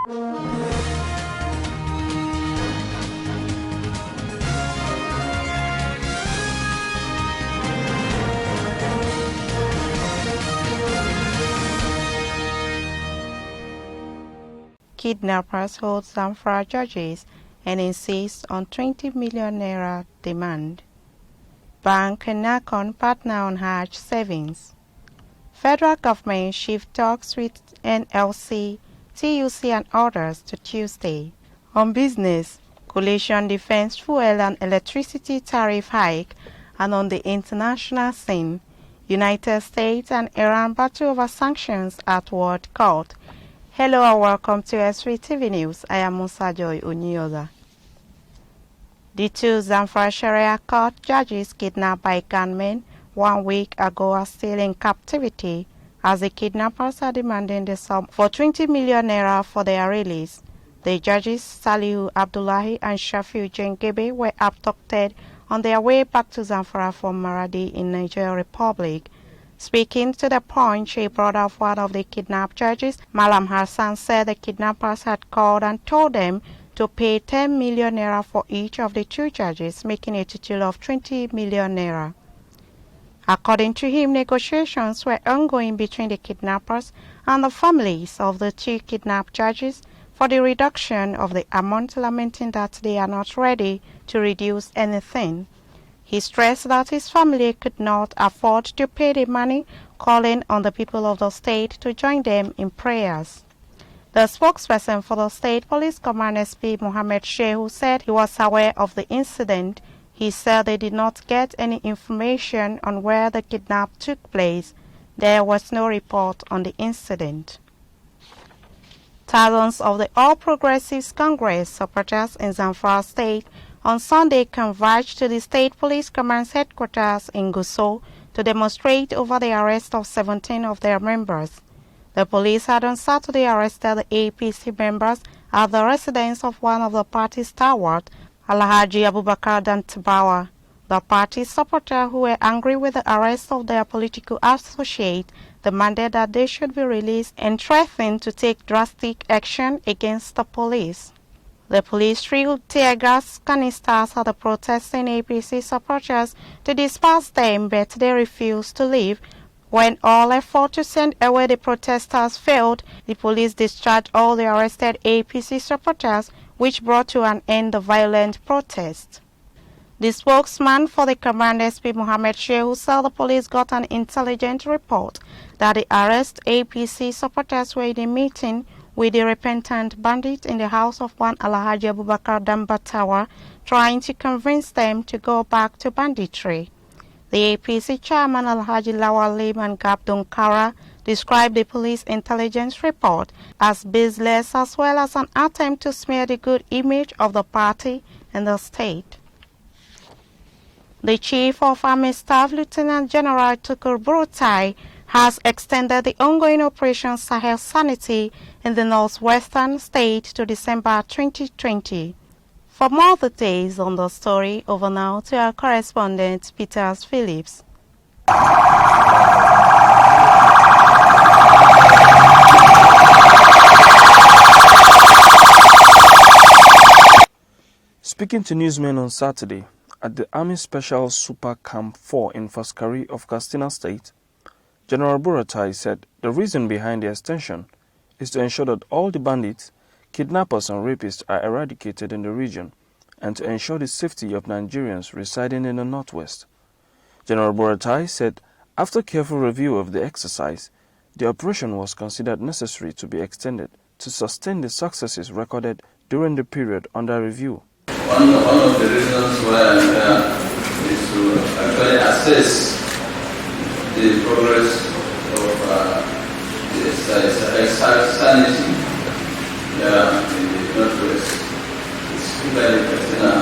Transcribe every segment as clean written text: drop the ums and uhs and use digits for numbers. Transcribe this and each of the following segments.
Kidnappers hold Zamfara judges and insist on 20 million naira demand. Bank and NACON partner on Hajj savings. Federal government shift talks with NLC, TUC and others to Tuesday. On business, coalition defends fuel and electricity tariff hike, and on the international scene, United States and Iran battle over sanctions at World Court. Hello and welcome to Svtv News. I am Musa Joy Unyola. The two Zamfara Sharia court judges kidnapped by gunmen 1 week ago are still in captivity as the kidnappers are demanding the sum for 20 million naira for their release. The judges Salihu Abdullahi and Shafiu Jengebe were abducted on their way back to Zamfara from Maradi in Nigeria Republic. Speaking to the Punch, a brother of one of the kidnapped judges, Malam Hassan, said the kidnappers had called and told them to pay 10 million naira for each of the two judges, making a total of 20 million naira. According to him, negotiations were ongoing between the kidnappers and the families of the two kidnapped judges for the reduction of the amount, lamenting that they are not ready to reduce anything. He stressed that his family could not afford to pay the money, calling on the people of the state to join them in prayers. The spokesperson for the State Police Command SP Mohammed Shehu said he was aware of the incident. He said they did not get any information on where the kidnap took place. There was no report on the incident. Thousands of the All Progressives Congress supporters in Zamfara State on Sunday converged to the State Police Command's headquarters in Gusau to demonstrate over the arrest of 17 of their members. The police had on Saturday arrested the APC members at the residence of one of the party's stalwart, Alhaji Abubakar Dantabawa. The party supporters who were angry with the arrest of their political associate demanded that they should be released and threatened to take drastic action against the police. The police threw tear gas canisters at the protesting APC supporters to disperse them, but they refused to leave. When all effort to send away the protesters failed, the police discharged all the arrested APC supporters, which brought to an end the violent protest. The spokesman for the command, SP Mohammed Shehu, said the police got an intelligence report that the arrested APC supporters were in a meeting with the repentant bandit in the house of one Alhaji Abubakar Dambatawa, trying to convince them to go back to banditry. The APC chairman Alhaji Lawal Liman Gabdon Kara described the police intelligence report as baseless as well as an attempt to smear the good image of the party and the state. The Chief of Army Staff, Lieutenant General Tukur Buratai, has extended the ongoing Operation Sahel Sanity in the northwestern state to December 2020. For more details on the story, over now to our correspondent, Peter Phillips. Speaking to newsmen on Saturday at the Army Special Super Camp 4 in Faskari of Katsina State, General Buratai said the reason behind the extension is to ensure that all the bandits, kidnappers and rapists are eradicated in the region and to ensure the safety of Nigerians residing in the northwest. General Buratai said after careful review of the exercise, the operation was considered necessary to be extended to sustain the successes recorded during the period under review. One of the reasons why I'm here is to actually assess the progress of the sanity in the northwest, especially Katsina,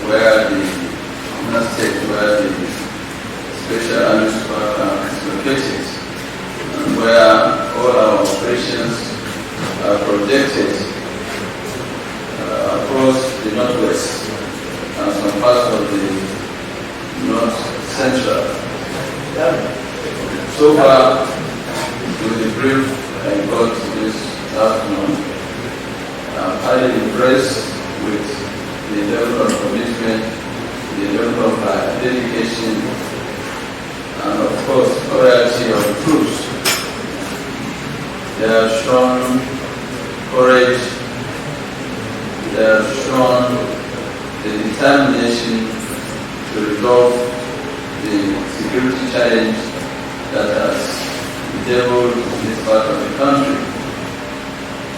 where the state where the Special Army Super Camp is located, and where all our operations are projected across the northwest and some parts of the north central. So far, with the brief I got this afternoon, They have shown courage. They have shown the determination to resolve the security challenge that has bedeviled this part of the country.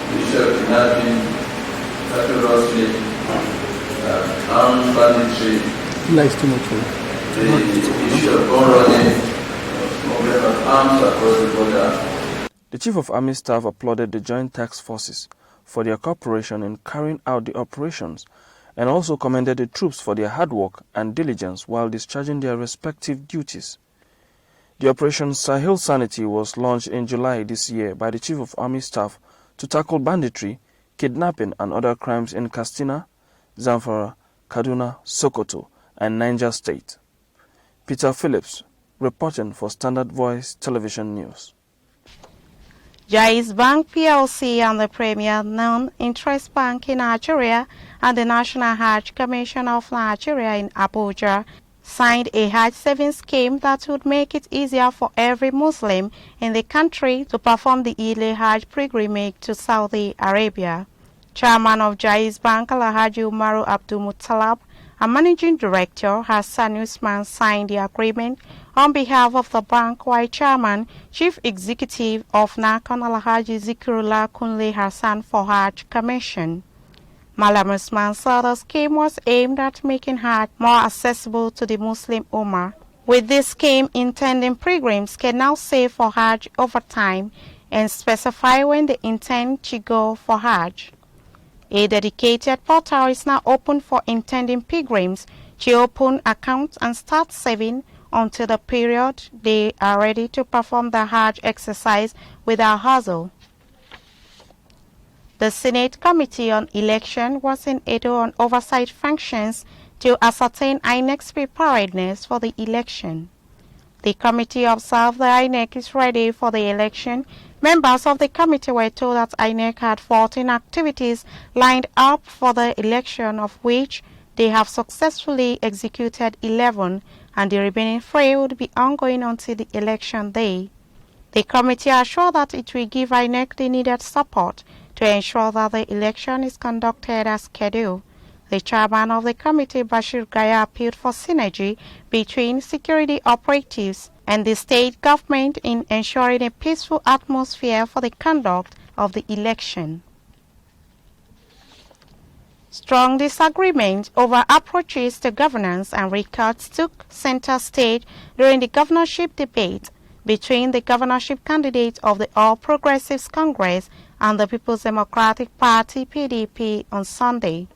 The issue of kidnapping, cattle rustling, armed banditry, the issue of gun running, smuggling of arms across the border. The Chief of Army Staff applauded the Joint Task Forces for their cooperation in carrying out the operations and also commended the troops for their hard work and diligence while discharging their respective duties. The Operation Sahel Sanity was launched in July this year by the Chief of Army Staff to tackle banditry, kidnapping and other crimes in Katsina, Zamfara, Kaduna, Sokoto and Niger State. Peter Phillips, reporting for Standard Voice Television News. Jais Bank PLC and the Premier Non-Interest Bank in Nigeria and the National Hajj Commission of Nigeria in Abuja signed a Hajj savings scheme that would make it easier for every Muslim in the country to perform the yearly Hajj pilgrimage to Saudi Arabia. Chairman of Jais Bank Alhaji Umaru Abdul Muttalab and Managing Director Hassan Usman signed the agreement on behalf of the bank, while Chairman, Chief Executive of Nakon Alhaji Zikrullah Kunle Hassan for Hajj Commission. Malam Usman said the scheme was aimed at making Hajj more accessible to the Muslim Ummah. With this scheme, intending pilgrims can now save for Hajj over time and specify when they intend to go for Hajj. A dedicated portal is now open for intending pilgrims to open accounts and start saving until the period they are ready to perform the Hajj exercise without hassle. The Senate Committee on Election was in Edo on oversight functions to ascertain INEC's preparedness for the election. The committee observed the INEC is ready for the election. Members of the committee were told that INEC had 14 activities lined up for the election, of which they have successfully executed 11, and the remaining 3 would be ongoing until the election day. The committee assured that it will give INEC the needed support to ensure that the election is conducted as scheduled. The chairman of the committee, Bashir Gaya, appealed for synergy between security operatives and the state government in ensuring a peaceful atmosphere for the conduct of the election. Strong disagreement over approaches to governance and records took center stage during the governorship debate between the governorship candidate of the All Progressives Congress and the People's Democratic Party (PDP) on Sunday.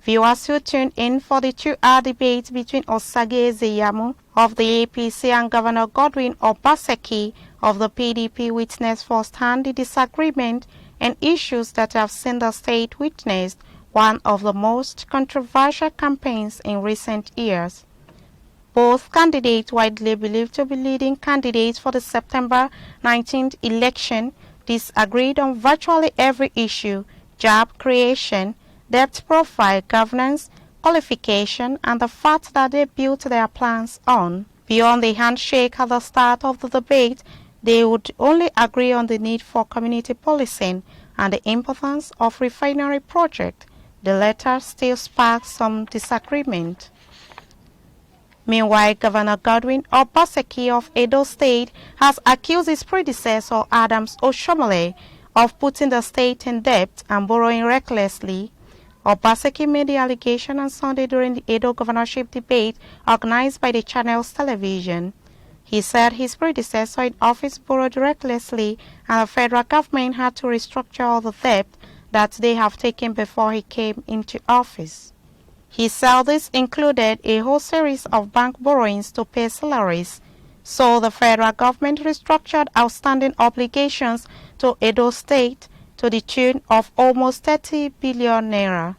Viewers who tuned in for the 2-hour debate between Osage Ezeyamu of the APC and Governor Godwin Obaseki of the PDP witnessed firsthand the disagreement and issues that have seen the state witnessed one of the most controversial campaigns in recent years. Both candidates, widely believed to be leading candidates for the September 19th election, disagreed on virtually every issue: job creation, debt profile, governance, qualification, and the fact that they built their plans on. Beyond the handshake at the start of the debate, they would only agree on the need for community policing and the importance of refinery project. The latter still sparks some disagreement. Meanwhile, Governor Godwin Obaseki of Edo State has accused his predecessor, Adams Oshomole, of putting the state in debt and borrowing recklessly. Obaseki made the allegation on Sunday during the Edo governorship debate organized by the channel's television. He said his predecessor in office borrowed recklessly and the federal government had to restructure all the debt that they have taken before he came into office. He said this included a whole series of bank borrowings to pay salaries. So the federal government restructured outstanding obligations to Edo State to the tune of almost 30 billion naira.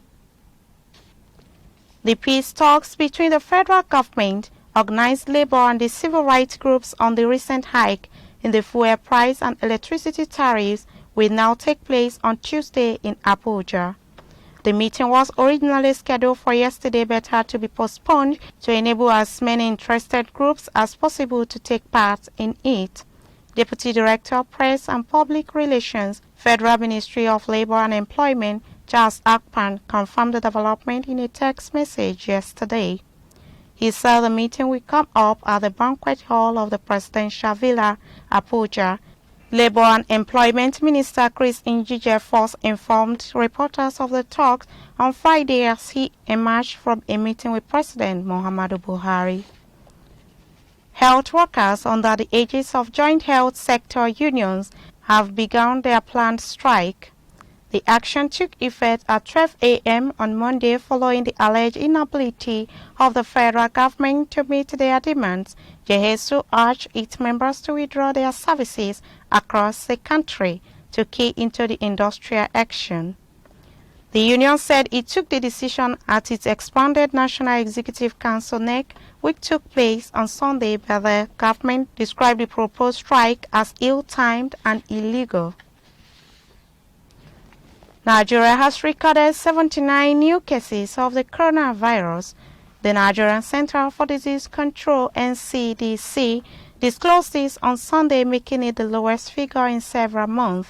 The peace talks between the federal government, organized labor and the civil rights groups on the recent hike in the fuel price and electricity tariffs will now take place on Tuesday in Abuja. The meeting was originally scheduled for yesterday but had to be postponed to enable as many interested groups as possible to take part in it. Deputy Director of Press and Public Relations, Federal Ministry of Labor and Employment, Charles Akpan, confirmed the development in a text message yesterday. He said the meeting will come up at the banquet hall of the Presidential Villa, Abuja. Labor and Employment Minister Chris Ngige first informed reporters of the talks on Friday as he emerged from a meeting with President Muhammadu Buhari. Health workers under the aegis of joint health sector unions have begun their planned strike. The action took effect at 12 a.m. on Monday following the alleged inability of the federal government to meet their demands. JHSU urged its members to withdraw their services across the country to key into the industrial action. The union said it took the decision at its expanded National Executive Council NEC, which took place on Sunday, but the government described the proposed strike as ill-timed and illegal. Nigeria has recorded 79 new cases of the coronavirus. The Nigerian Center for Disease Control (NCDC) disclosed this on Sunday, making it the lowest figure in several months.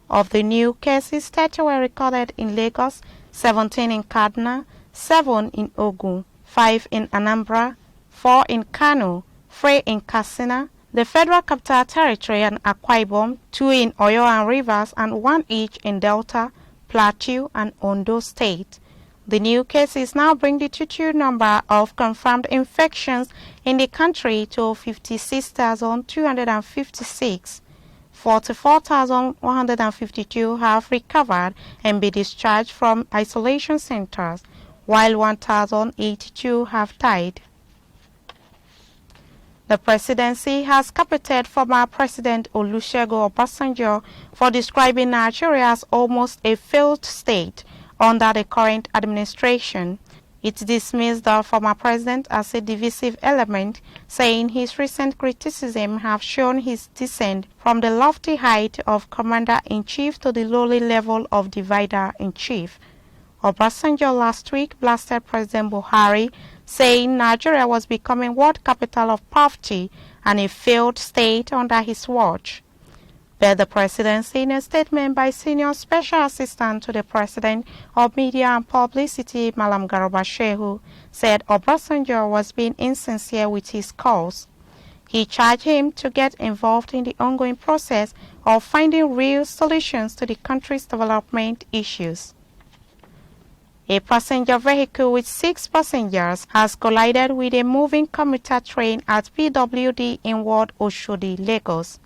Of the new cases, 30 were recorded in Lagos, 17 in Kaduna, 7 in Ogun, 5 in Anambra, 4 in Kano, 3 in Katsina, the Federal Capital Territory and Akwa Ibom, 2 in Oyo and Rivers, and 1 each in Delta, Plateau, and Ondo State. The new cases now bring the total number of confirmed infections in the country to 56,256. 44,152 have recovered and been discharged from isolation centers, while 1,082 have died. The presidency has captured former President Olusegun Obasanjo for describing Nigeria as almost a failed state under the current administration. It dismissed the former president as a divisive element, saying his recent criticism have shown his descent from the lofty height of commander-in-chief to the lowly level of divider-in-chief. Obasanjo last week blasted President Buhari, saying Nigeria was becoming world capital of poverty and a failed state under his watch. But the presidency, in a statement by Senior Special Assistant to the President of Media and Publicity, Malam Garba Shehu, said Obasanjo was being insincere with his calls. He charged him to get involved in the ongoing process of finding real solutions to the country's development issues. A passenger vehicle with 6 passengers has collided with a moving commuter train at PWD in Ward Oshodi, Lagos.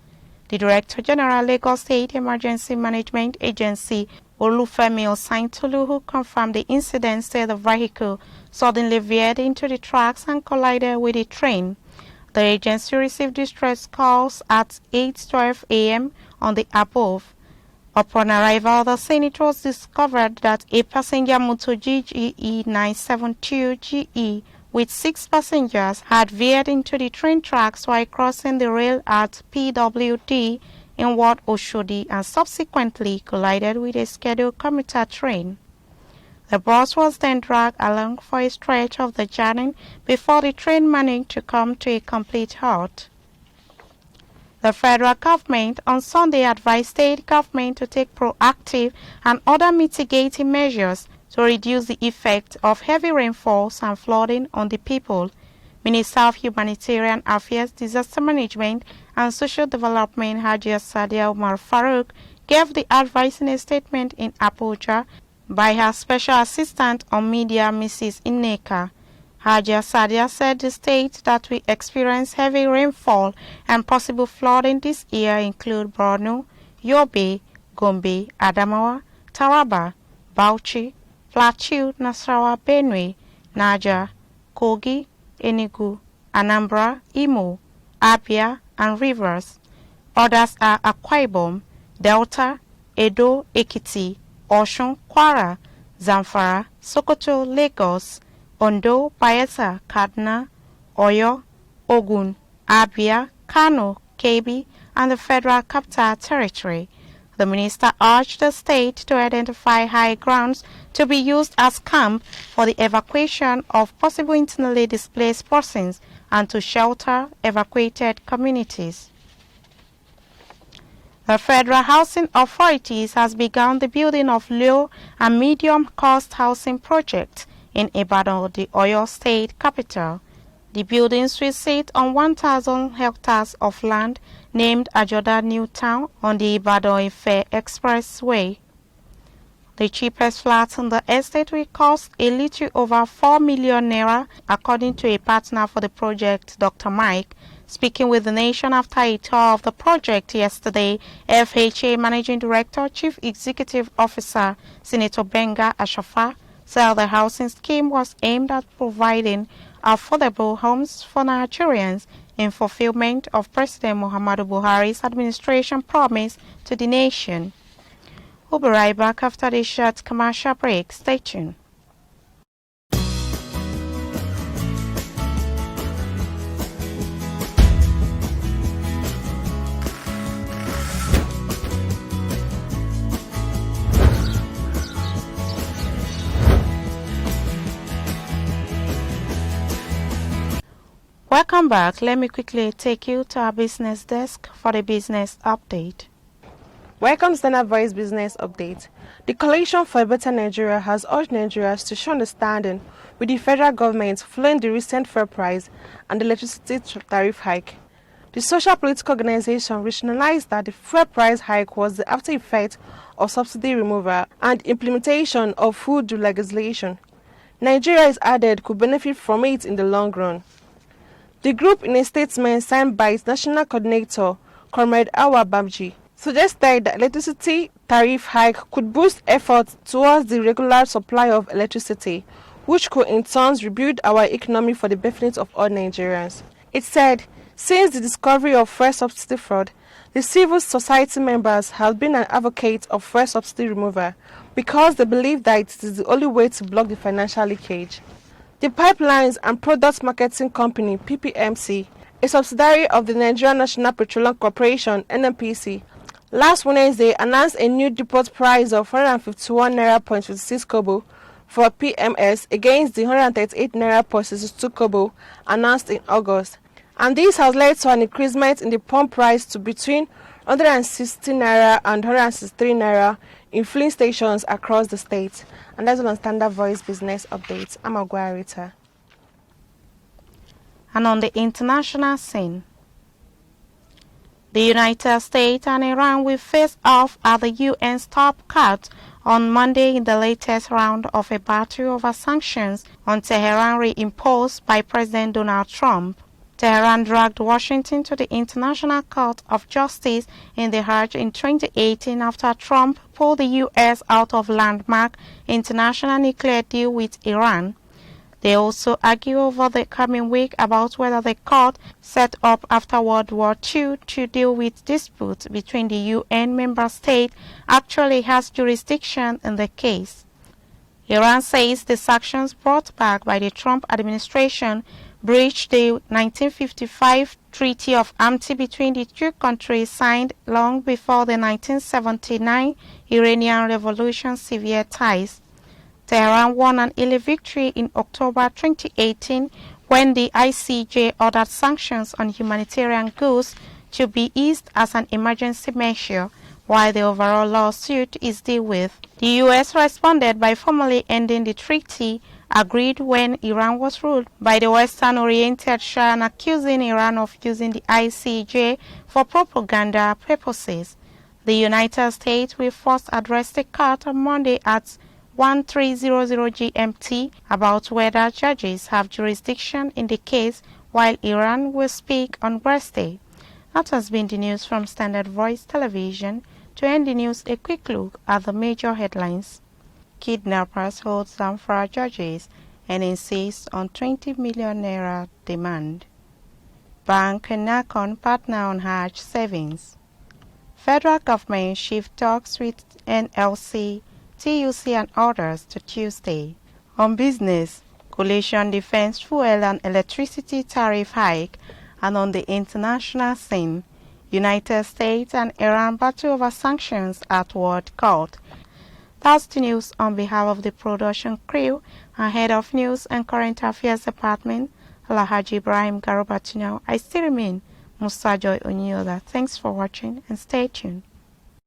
The Director General, Lagos State Emergency Management Agency, Olufemi Osaintolu, who confirmed the incident, said the vehicle suddenly veered into the tracks and collided with a train. The agency received distress calls at 8:12 a.m. on the above. Upon arrival, the scene, it was discovered that a passenger motor GGE 972GE with 6 passengers had veered into the train tracks while crossing the rail at PWD in Ward Oshodi and subsequently collided with a scheduled commuter train. The bus was then dragged along for a stretch of the journey before the train managed to come to a complete halt. The federal government on Sunday advised state government to take proactive and other mitigating measures to reduce the effect of heavy rainfalls and flooding on the people. Minister of Humanitarian Affairs, Disaster Management and Social Development Hajia Sadia Umar Farouk gave the advice in a statement in Abuja by her Special Assistant on Media, Mrs. Ineka. Hajia Sadia said the states that will experience heavy rainfall and possible flooding this year include Borno, Yobe, Gombe, Adamawa, Taraba, Bauchi, Plateau, Nasarawa, Benue, Niger, Kogi, Enugu, Anambra, Imo, Abia, and Rivers. Others are Akwa Ibom, Delta, Edo, Ekiti, Osun, Kwara, Zamfara, Sokoto, Lagos, Ondo, Bayelsa, Kaduna, Oyo, Ogun, Abia, Kano, Kebbi, and the Federal Capital Territory. The minister urged the state to identify high grounds to be used as camp for the evacuation of possible internally displaced persons and to shelter evacuated communities. The Federal Housing Authorities has begun the building of low and medium-cost housing projects in Ibadan, the Oyo State capital. The buildings will sit on 1,000 hectares of land named Ajoda New Town on the Ibadan-Ife Expressway. The cheapest flat in the estate will cost a little over 4 million naira, according to a partner for the project, Dr. Mike. Speaking with the nation after a tour of the project yesterday, FHA Managing Director, Chief Executive Officer, Senator Benga Ashafa, said the housing scheme was aimed at providing affordable homes for Nigerians in fulfillment of President Muhammadu Buhari's administration promise to the nation. We'll be right back after this short commercial break. Stay tuned. Welcome back. Let me quickly take you to our business desk for the business update. Welcome to Standard Voice Business Update. The Coalition for a Better Nigeria has urged Nigerians to show understanding with the federal government following the recent fuel price and the electricity tariff hike. The social political organization rationalized that the fuel price hike was the after effect of subsidy removal and implementation of food legislation. Nigeria, is added, could benefit from it in the long run. The group, in a statement signed by its national coordinator, Comrade Awa Babji, suggested that electricity tariff hike could boost efforts towards the regular supply of electricity, which could in turn rebuild our economy for the benefit of all Nigerians. It said, since the discovery of fuel subsidy fraud, the civil society members have been an advocate of fuel subsidy removal because they believe that it is the only way to block the financial leakage. The Pipelines and Products Marketing Company, PPMC, a subsidiary of the Nigerian National Petroleum Corporation, NNPC, last Wednesday announced a new depot price of 151 naira 56 kobo for PMS against the 138 naira 62 kobo announced in August. And this has led to an increasement in the pump price to between 160 naira and 163 naira in filling stations across the state. And that's on Standard Voice Business Updates. I'm Agua Rita. And on the international scene, the United States and Iran will face off at the UN's top court on Monday in the latest round of a battle over sanctions on Tehran reimposed by President Donald Trump. Tehran dragged Washington to the International Court of Justice in The Hague in 2018 after Trump pulled the U.S. out of landmark international nuclear deal with Iran. They also argue over the coming week about whether the court set up after World War II to deal with disputes between the UN member states actually has jurisdiction in the case. Iran says the sanctions brought back by the Trump administration breached the 1955 Treaty of Amity between the two countries signed long before the 1979 Iranian Revolution severed ties. Tehran won an early victory in October 2018 when the ICJ ordered sanctions on humanitarian goods to be eased as an emergency measure, while the overall lawsuit is dealt with. The U.S. responded by formally ending the treaty agreed when Iran was ruled by the Western-oriented Shah and accusing Iran of using the ICJ for propaganda purposes. The United States will first address the court on Monday at 1300 GMT about whether judges have jurisdiction in the case, while Iran will speak on Wednesday. That has been the news from Standard Voice Television. To end the news, a quick look at the major headlines. Kidnappers hold Zamfara judges and insist on 20 million naira demand. Bank and NACON partner on Hajj savings. Federal government shift talks with NLC, TUC and others to Tuesday. On business, coalition defends fuel and electricity tariff hike. And on the international scene, United States and Iran battle over sanctions at World Court. That's the news on behalf of the production crew and Head of News and Current Affairs Department, Alhaji Ibrahim Garobatino. I still remain Musa Joy Onyola. Thanks for watching and stay tuned.